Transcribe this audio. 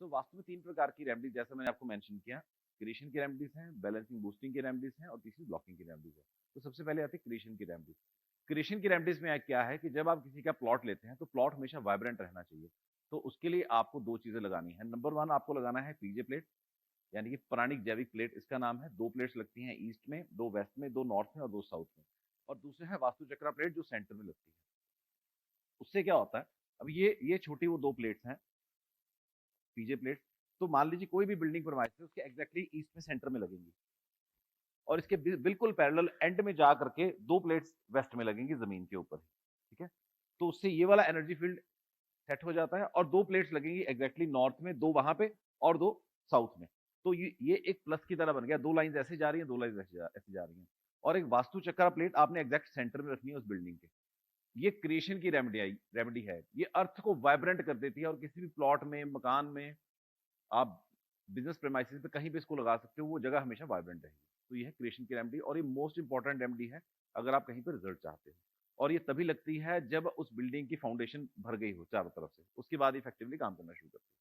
तो वास्तु में 3 प्रकार की रेमेडीज़ जैसा मैंने आपको मेंशन किया, क्रिएशन की रेमेडीज़ हैं, बैलेंसिंग बूस्टिंग की रेमेडीज़ हैं और तीसरी ब्लॉकिंग की रेमेडीज़ है। तो सबसे पहले आती है क्रिएशन की रेमेडीज़। क्रिएशन की रेमेडीज़ में क्या है कि जब आप किसी का प्लॉट लेते हैं, तो प्लॉट हमेशा वाइब्रेंट रहना चाहिए। तो उसके लिए आपको 2 चीज़ें लगानी है। नंबर 1 आपको लगाना है पीजे प्लेट, यानी कि प्राणिक जैविक प्लेट इसका नाम है। 2 प्लेट्स लगती हैं ईस्ट में, 2 वेस्ट में, 2 नॉर्थ में और 2 साउथ में। और दूसरे है वास्तु चक्रा प्लेट जो सेंटर में लगती है। उससे क्या होता है, अब ये छोटी वो 2 प्लेट्स हैं, पीजे प्लेट्स, तो मान लीजिए कोई भी बिल्डिंग बनवाई थी, उसके एग्जैक्टली ईस्ट में सेंटर में लगेंगी और इसके बिल्कुल पैरेलल एंड में जा करके 2 प्लेट्स वेस्ट में लगेंगी जमीन के ऊपर, ठीक है? तो उससे ये वाला एनर्जी फील्ड सेट हो जाता है और 2 प्लेट्स लगेंगी एग्जैक्टली नॉर्थ में, 2 वहां पे और 2 साउथ में। तो ये एक प्लस की तरह बन गया, 2 लाइंस ऐसे जा रही हैं, 2 लाइंस ऐसे जा रही हैं और एक वास्तु चक्रा प्लेट आपने एग्जैक्ट सेंटर में रखनी है उस बिल्डिंग के। ये क्रिएशन की रेमेडी है। ये अर्थ को वाइब्रेंट कर देती है और किसी भी प्लॉट में, मकान में, आप बिजनेस प्रेमाइसिस पे कहीं भी इसको लगा सकते हो, वो जगह हमेशा वाइब्रेंट रहेगी। तो ये है क्रिएशन की रेमेडी और ये मोस्ट इंपॉर्टेंट रेमेडी है अगर आप कहीं पे रिजल्ट चाहते हो। और ये तभी लगती है जब उस बिल्डिंग की फाउंडेशन भर गई हो चारों तरफ से, उसके बाद इफेक्टिवली काम करना शुरू करती है।